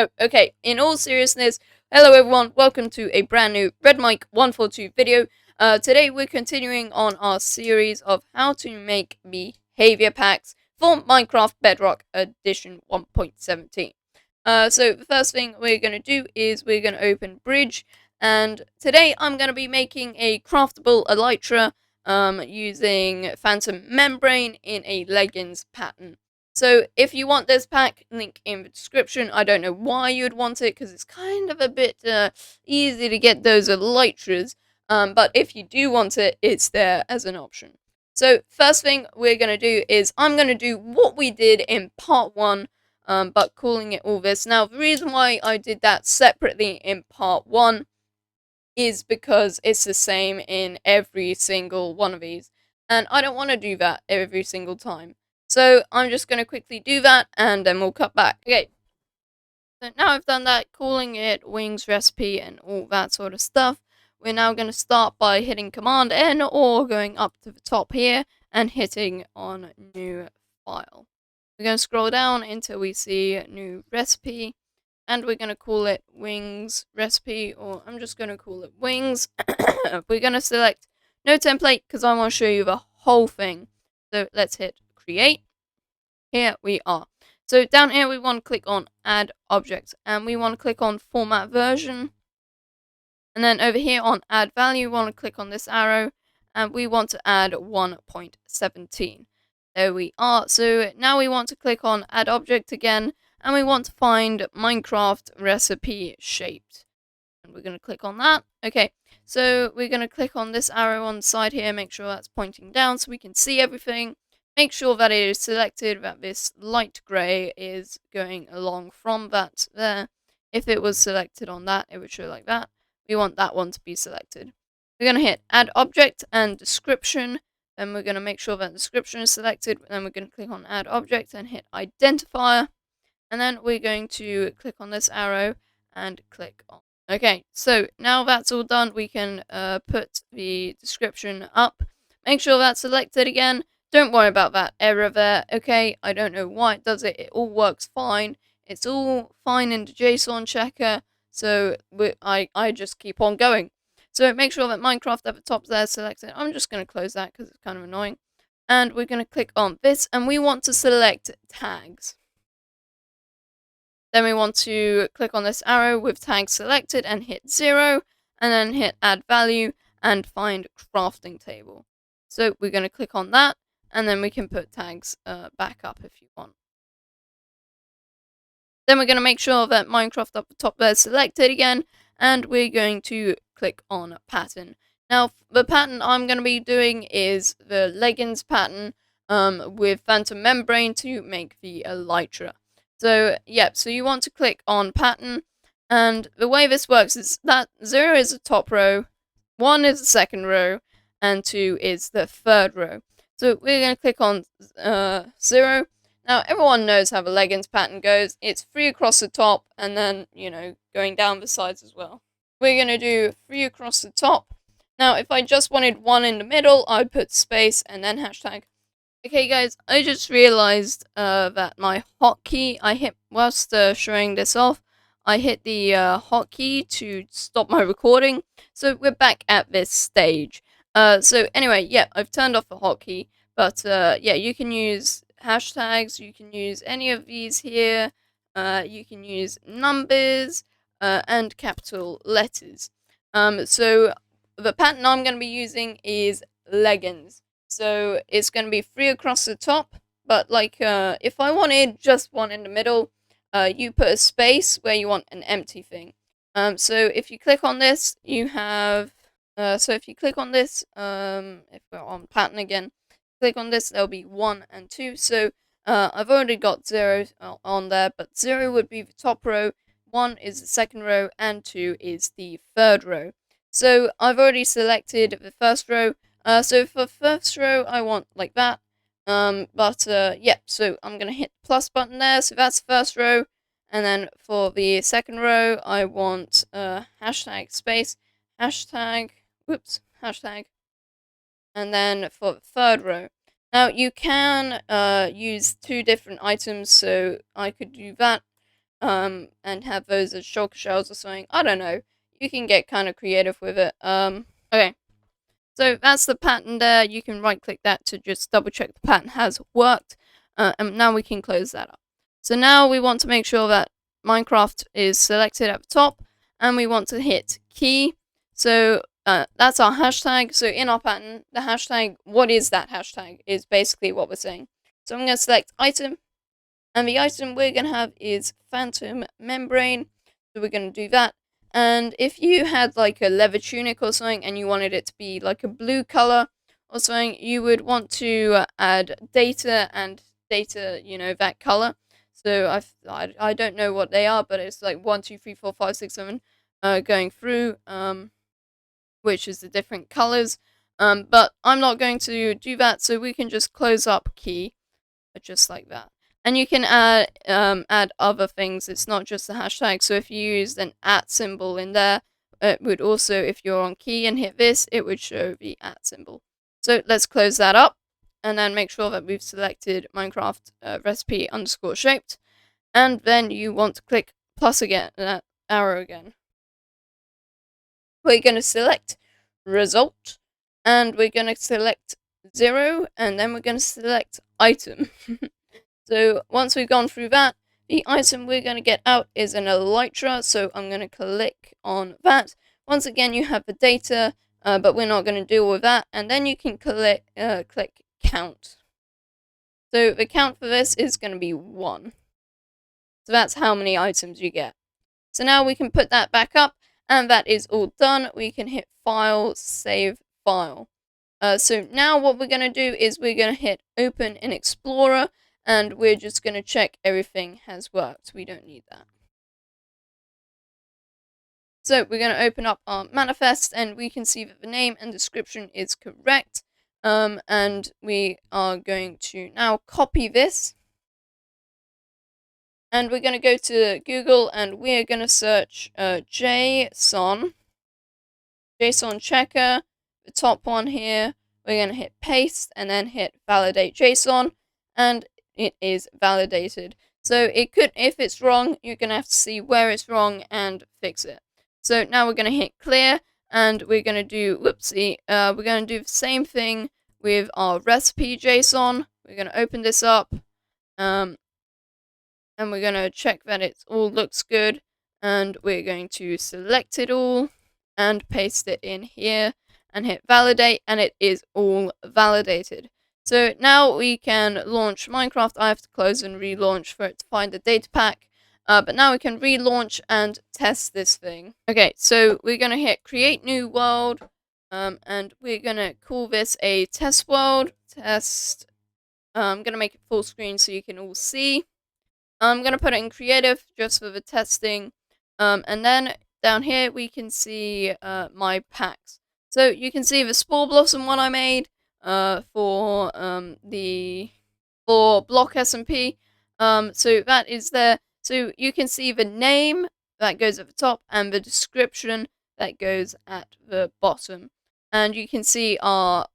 Oh, okay, in all seriousness, hello everyone, welcome to a brand new Red Mike 142 video. Today we're continuing on our series of how to make behavior packs for Minecraft Bedrock Edition 1.17. So the first thing we're going to do is we're going to open Bridge, and today I'm going to be making a craftable elytra using Phantom Membrane in a leggings pattern. So if you want this pack, link in the description. I don't know why you'd want it, because it's kind of a bit easy to get those elytras. But if you do want it, it's there as an option. So first thing we're going to do is I'm going to do what we did in part 1, but calling it all this. Now, the reason why I did that separately in part 1 is because it's the same in every single one of these. And I don't want to do that every single time. So I'm just going to quickly do that, and then we'll cut back. Okay, so now I've done that, calling it wings recipe and all that sort of stuff. We're now going to start by hitting Command N or going up to the top here and hitting on new file. We're going to scroll down until we see new recipe, and we're going to call it wings recipe, or I'm just going to call it wings. We're going to select no template because I want to show you the whole thing. So let's hit create. Here we are. So down here we want to click on add object, and we want to click on format version. And then over here on add value, we want to click on this arrow, and we want to add 1.17. There we are. So now we want to click on add object again, and we want to find Minecraft recipe shaped. And we're going to click on that. Okay, so we're going to click on this arrow on the side here, make sure that's pointing down so we can see everything. Make sure that it is selected, that this light grey is going along from that there. If it was selected on that, it would show like that. We want that one to be selected. We're going to hit add object and description. Then we're going to make sure that description is selected. Then we're going to click on add object and hit identifier. And then we're going to click on this arrow and click on. Okay, so now that's all done, we can put the description up. Make sure that's selected again. Don't worry about that error there, okay? I don't know why it does it. It all works fine. It's all fine in the JSON checker, so I just keep on going. So make sure that Minecraft at the top there is selected. I'm just going to close that because it's kind of annoying. And we're going to click on this, and we want to select tags. Then we want to click on this arrow with tags selected and hit 0, and then hit add value and find crafting table. So we're going to click on that, and then we can put tags back up if you want. Then we're going to make sure that Minecraft up the top there is selected again, and we're going to click on pattern. Now, the pattern I'm going to be doing is the leggings pattern with Phantom Membrane to make the elytra. So, yep, so you want to click on pattern, and the way this works is that 0 is the top row, 1 is the second row, and 2 is the third row. So we're going to click on 0. Now, everyone knows how the leggings pattern goes. It's 3 across the top, and then, going down the sides as well. We're going to do 3 across the top. Now, if I just wanted 1 in the middle, I'd put space and then hashtag. Okay, guys, I just realized that my hotkey I hit whilst showing this off. I hit the hotkey to stop my recording, so we're back at this stage. So anyway, yeah, I've turned off the hotkey, but yeah, you can use hashtags, you can use any of these here, you can use numbers and capital letters. So the pattern I'm going to be using is leggings. So it's going to be 3 across the top, but like if I wanted just 1 in the middle, you put a space where you want an empty thing. So if you click on this, you have, if you click on this, if we're on pattern again, click on this, there'll be 1 and 2. So I've already got 0 on there, but 0 would be the top row, 1 is the second row, and 2 is the third row. So I've already selected the first row. So for first row, I want like that. Yeah, so I'm going to hit the plus button there. So that's the first row. And then for the second row, I want hashtag space, hashtag, hashtag. And then for the third row. Now you can use 2 different items, so I could do that. and have those as shulker shells or something. I don't know. You can get kind of creative with it. Okay. So that's the pattern there. You can right click that to just double check the pattern has worked. And now we can close that up. So now we want to make sure that Minecraft is selected at the top, and we want to hit key. So that's our hashtag. So in our pattern, the hashtag, what is that hashtag, is basically what we're saying. So I'm going to select item, and the item we're going to have is phantom membrane. So we're going to do that. And if you had like a leather tunic or something and you wanted it to be like a blue color or something, you would want to add data and data, that color. So I don't know what they are, but it's like 1, 2, 3, 4, 5, 6, 7 going through, which is the different colors. But I'm not going to do that, so we can just close up key, just like that. And you can add other things. It's not just the hashtag. So if you used an @ symbol in there, it would also, if you're on key and hit this, it would show the @ symbol. So let's close that up, and then make sure that we've selected Minecraft recipe _ shaped, and then you want to click plus again, that arrow again. We're going to select result, and we're going to select 0, and then we're going to select item. So once we've gone through that, the item we're going to get out is an elytra, so I'm going to click on that. Once again, you have the data, but we're not going to deal with that, and then you can click count. So the count for this is going to be 1. So that's how many items you get. So now we can put that back up, and that is all done. We can hit File, Save File. So now what we're going to do is we're going to hit Open in Explorer, and we're just going to check everything has worked. We don't need that. So we're going to open up our manifest, and we can see that the name and description is correct. And we are going to now copy this. And we're going to go to Google, and we're going to search JSON checker, the top one here. We're going to hit paste, and then hit validate JSON, and it is validated. So it could, if it's wrong, you're going to have to see where it's wrong and fix it. So now we're going to hit clear, and we're going to do, we're going to do the same thing with our recipe JSON. We're going to open this up, and we're going to check that it all looks good, and we're going to select it all and paste it in here and hit validate, and it is all validated. So now we can launch Minecraft. I have to close and relaunch for it to find the data pack. But now we can relaunch and test this thing. Okay, so we're going to hit create new world, and we're going to call this a test world. Test. I'm going to make it full screen so you can all see. I'm going to put it in creative just for the testing. And then down here we can see my packs. So you can see the Spore Blossom one I made for Block SMP. So that is there. So you can see the name that goes at the top and the description that goes at the bottom. And you can see our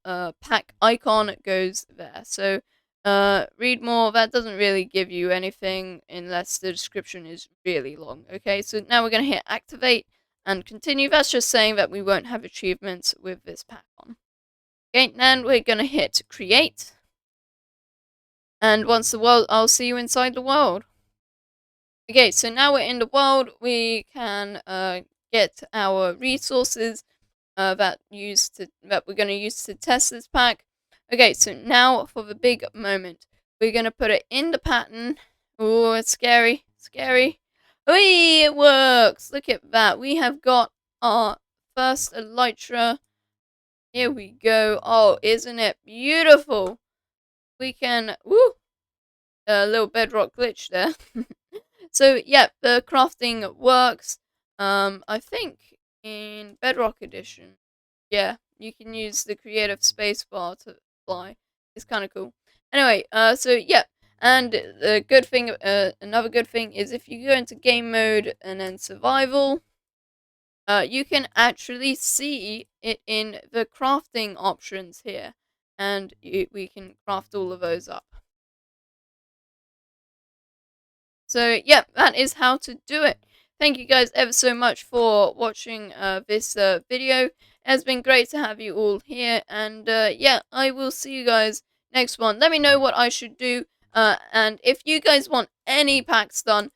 pack icon goes there. So read more. That doesn't really give you anything unless the description is really long. Okay, so now we're going to hit activate and continue. That's just saying that we won't have achievements with this pack on. Okay, then we're going to hit create. And once the world, I'll see you inside the world. Okay, so now we're in the world. We can get our resources that we're going to use to test this pack. Okay, so now for the big moment. We're going to put it in the pattern. Oh, it's scary. Scary. Whee! It works! Look at that. We have got our first elytra. Here we go. Oh, isn't it beautiful? We can... Woo! A little bedrock glitch there. So, yeah, the crafting works. I think in Bedrock Edition, yeah, you can use the creative spacebar to fly. It's kind of cool. Anyway, so yeah, and the good thing, another good thing is if you go into game mode and then survival, you can actually see it in the crafting options here, and we can craft all of those up. So yeah, that is how to do it. Thank you guys ever so much for watching this video. It has been great to have you all here, and yeah, I will see you guys next one. Let me know what I should do, and if you guys want any packs done,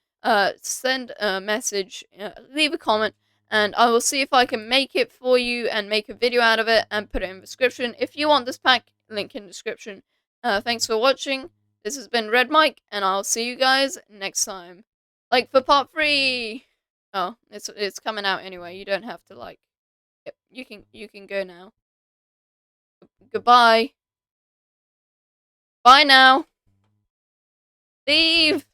send a message, leave a comment, and I will see if I can make it for you and make a video out of it and put it in the description. If you want this pack, link in the description. Thanks for watching. This has been Red Mike, and I'll see you guys next time. Like for part 3. Oh, it's coming out anyway. You don't have to like. Yep, you can go now. Goodbye. Bye now. Leave.